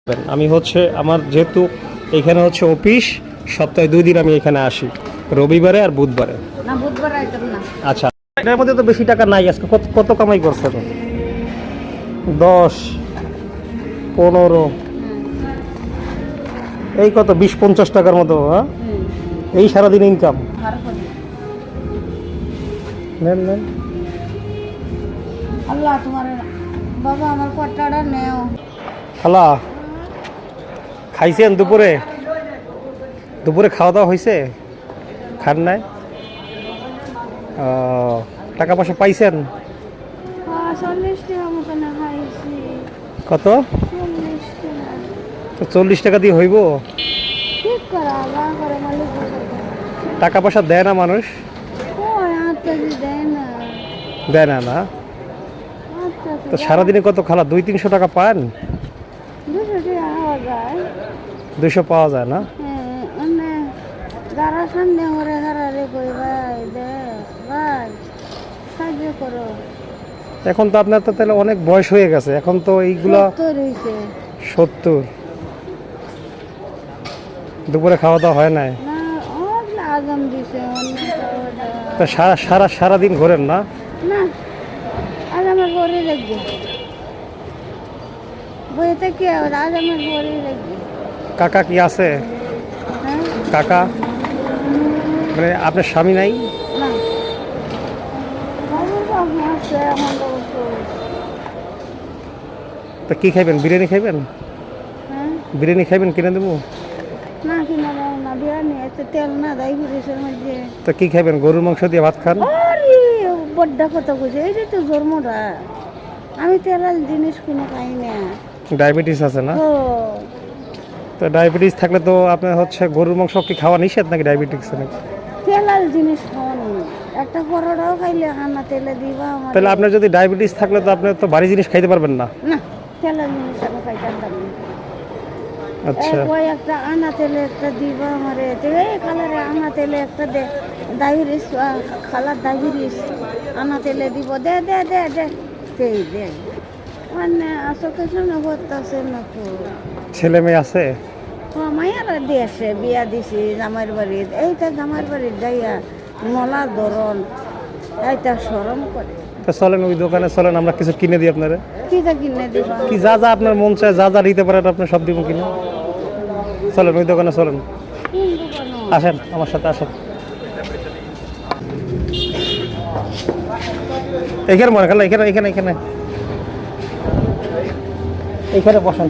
আমি হচ্ছে আমার যেহেতু এখানে হচ্ছে অফিস, সপ্তাহে 2 দিন আমি এখানে আসি, রবিবারে আর বুধবারে। না, বুধবার আইতাম না। আচ্ছা, এটার মধ্যে তো বেশি টাকা নাই। আজকে কত কত কামাই করছে তো? 10, 15, এই কত 20-50 টাকার মতো। হ্যাঁ, এই সারাদিন ইনকাম। নেন নেন। আল্লাহ তোমার বাবা আমার কটাটা নেও। খালা, খাইছেন দুপুরে? দুপুরে খাওয়া দাওয়া হয়েছে? খান নাই? টাকা পয়সা পাইছেন? 40 টাকা মতো না খাইছি। কত? 40 টাকা। তো 40 টাকা দিয়ে হইব? ঠিক করা বা করে মালিক টাকা পয়সা দেয় না মানুষ? ওই 8 কেজি দেয় না। দেয় না না? তো সারাদিনে কত খালা? 200-300 টাকা পান? 200 টাকা হওয়া যায়। 200 পাওয়া যায় না? হ্যাঁ, মানে যারা সামনে করে হারারে কই ভাই দে ভাই সাহায্য করো। এখন তো আপনার তো তাহলে অনেক বয়স হয়ে গেছে, এখন তো এইগুলা 70 হইছে। 70। দুপুরে খাওয়া দাওয়া হয় নাই? না, অনেক আগাম দিছে অনেক। তা সারাদিন ঘোরেন না? না, আজ আমার ঘরে লাগবে বইতে কি আজ আমার ঘরে লাগবে। কাকা কি আছে? হ্যাঁ, কাকা মানে আপনার স্বামী নাই? না আমার বাবা আছে, আমার বাবা তো। তা কি খাইবেন? বিরিয়ানি খাইবেন? হ্যাঁ, বিরিয়ানি খাইবেন? কিনে দেবো? না কিনা দাও না, বিরিয়ানি এতে তেল না দাই ঘুরেছের মধ্যে। তা কি খাইবেন? গরুর মাংস দিয়ে ভাত খান? আরে বড্ডা কথা কইছে, এইটা তো জন্মটা। আমি তেলাল জিনিস কোনো খাই না। ডায়াবেটিস আছে না? ও তো ডায়াবেটিস থাকলে তো আপনার হচ্ছে গরুর মাংস কি খাওয়া নিষেধ নাকি ডায়াবেটিস নাকি? তেলাল জিনিস খাওয়ানো একটা পরোটাও খাইলে হানা তেলে দিবা আমার। তাহলে আপনার যদি ডায়াবেটিস থাকলে তো আপনি তো ভারী জিনিস খাইতে পারবেন না। না, তেলাল জিনিস আমি খাইতাম না। আচ্ছা, ওই একটা আনা তেলে একটা দিবা আমারে, এই কালারে আনা তেলে একটা দে, ডায়াবেটিস খালার ডায়াবেটিস আনা তেলে দিব, দে দে দে দে সেই দে। মানে আসলে শুনে করতেছে না তো। ছেলে মেয়ে আছে? মায়ের দেশে বিয়া দিছি জামাইর বাড়ির, এইটা জামাইর বাড়ির যাইয়া মলা ধরন এইটা সরম করে। তো চলেন ওই দোকানে চলেন, আমরা কিছু কিনে দিই আপনারে। কিটা কিনে দিবা? কি যা যা আপনার মন চায়, যা যা নিতে পারেন আপনি সব দিব কিনে। চলেন ওই দোকানে চলেন, কোন দোকানে? আসেন আমার সাথে আসেন। এখানে মনে খালা, এখানে এখানে এখানে এইখানে বসেন।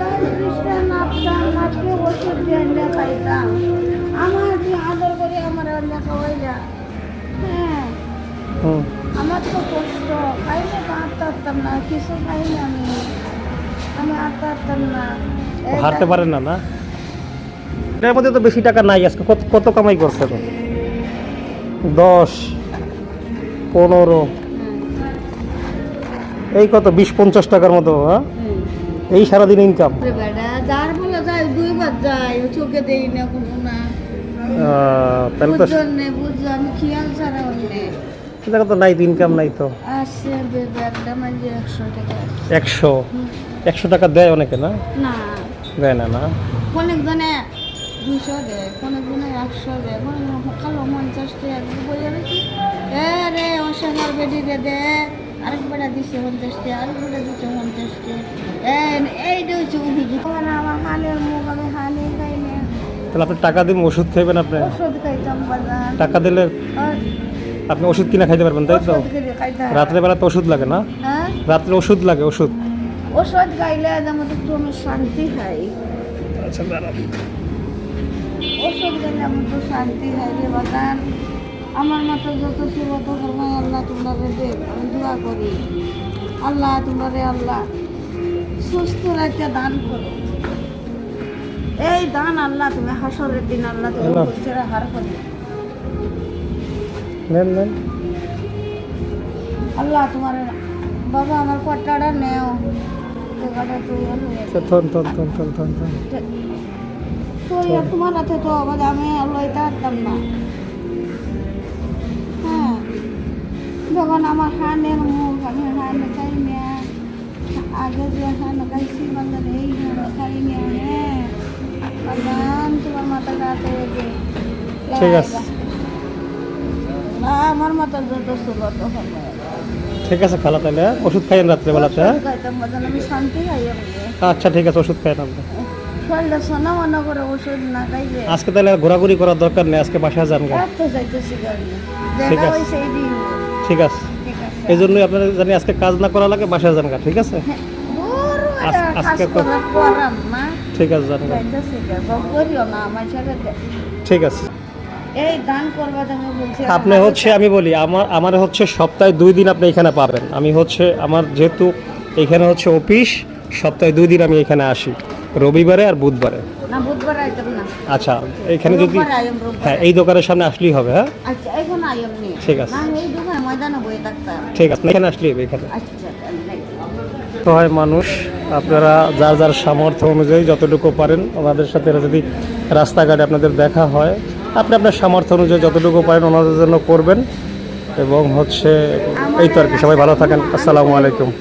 ডায়াবেটিসটা নাপতাম, নাপকে ওষুধ দিয়ে এনে খাইতাম। আমার যে আদর করে আমার অন্য খাওয়াইলা। হ্যাঁ, হুম, আমার তো কষ্ট, খাইলে তো আটতে পারতাম না, কিছু খাইলে আমি আটতে পারতাম না। এই হারতে পারেন না না? এটার মধ্যে তো বেশি টাকা নাই। আজকে কত কত কামাই করছে তো? 10, 15, এই কত 20-50 টাকার মতো। হ্যাঁ, এই সারাদিন ইনকাম। বেটা যার বলে যায় 2 বার যায়, ও চোখে দেই না কোনো না। তাহলে তো বুঝছো আমি খেয়াল ছাড়া অন্যে টাকা তো নাই, ইনকাম নাই তো। আসছে বেটা মানে 100 টাকা। 100 টাকা দেয় অনেকে না? না, দেয় না না? অনেক জনে 200 দেয়, অনেক জনে 100 দেয়, কালো 50 টাকা বলে রেখি। রে অসহার বেডি রে দে, আরেক বেড়া দিচ্ছে 50 টাকা, আরেক বেড়া দিচ্ছে 50 টাকা। এইটা হচ্ছে অভিযোগ। আমার হালের মুখ আমি হালে খাই না। তাহলে আপনি টাকা দিন ওষুধ খাইবেন? আপনি ওষুধ খাইতাম বাজার। টাকা দিলে আপনি ওষুধ কিনা খাইতে পারবেন, তাই তো? ওষুধ খাইতাম। রাত্রে বেলা তো ওষুধ লাগে না? হ্যাঁ, রাত্রে ওষুধ লাগে, ওষুধ। ওষুধ খাইলে আমার একটু আমি শান্তি খাই। আচ্ছা দাঁড়ান। ওষুধ খেলে আমি একটু শান্তি খাই রে বাজার। আমার মতো যত সেবা তো করবো আল্লাহ তোমরা দে, আমি দোয়া করি আল্লাহ তোমরা রে আল্লাহ সুস্থ রাখতে দান করো। এই দান আল্লাহ তুমি হাসরের দিন আল্লাহ তুমি আল্লাহ। ছেড়ে হার করো। নেন নেন। আল্লাহ তোমার বাবা আমার কটাটা নেও। টাকাটা তুই আচ্ছা, থন থন থন থন থন থন। তুই তোমার হাতে তো আবার আমি লইতে পারতাম না। হ্যাঁ, যখন আমার হানের মুখ আমি হানে খাই না, আগে যে হান খাইছি মানে এই হান তাড়াতাড়ি দে। ঠিক আছে। না আমার মতো যত ছিল তখন ঠিক আছে খালা, তাহলে হ্যাঁ? ওষুধ খাইয়েন রাত্রেবেলাতে, হ্যাঁ? আমি শান্তি খাই আচ্ছা ঠিক আছে, ওষুধ খাইয়েন আপনি। শরীরটা সোনা মনে করে ওষুধ না খাইলে আজকে তাহলে আর ঘোরাঘুরি করার দরকার নেই, আজকে বাসায় যান গা। এত যাইতেছি গাড়ি ঠিক দেখা আছে। হয়েছে এই দিন। ঠিক আছে, ঠিক আছে এই জন্যই আপনার জানি আজকে কাজ না করা লাগে, বাসায় যান গা, ঠিক আছে? দূর আজ- এটা আজকে কাজ তো- করা করাম না ঠিক আছে, যান গা। যাইতেছি গা করিও না আমার সাথে ঠিক আছে। এই দান করবা তুমি বলছি আপনি হচ্ছে, আমি বলি, আমার হচ্ছে সপ্তাহে 2 দিন আপনি এখানে পাবেন। আমি হচ্ছে আমার যেহেতু এখানে হচ্ছে অফিস, সপ্তাহে 2 দিন আমি এখানে আসি, রবিবারে আর বুধবারে। না বুধবার আইতাম না আচ্ছা, এখানে যদি রোববার আইম রোববার। হ্যাঁ এই দোকানের সামনে আসলেই হবে, হ্যাঁ? আচ্ছা এখন আইম নি ঠিক আছে। না এই দোকানে ময়দানে বই থাকতাম ঠিক আছে, এখানে আসলেই হবে এখানে। আচ্ছা তাহলে। সহায় মানুষ, আপনারা যার যার সামর্থ্য অনুযায়ী যতটুকু পারেন ওনাদের সাথে যদি রাস্তাঘাটে আপনাদের দেখা হয়, আপনি আপনার সামর্থ্য অনুযায়ী যতটুকু পারেন ওনাদের জন্য করবেন। এবং হচ্ছে এই তো আর কি, সবাই ভালো থাকেন। আসসালামু আলাইকুম।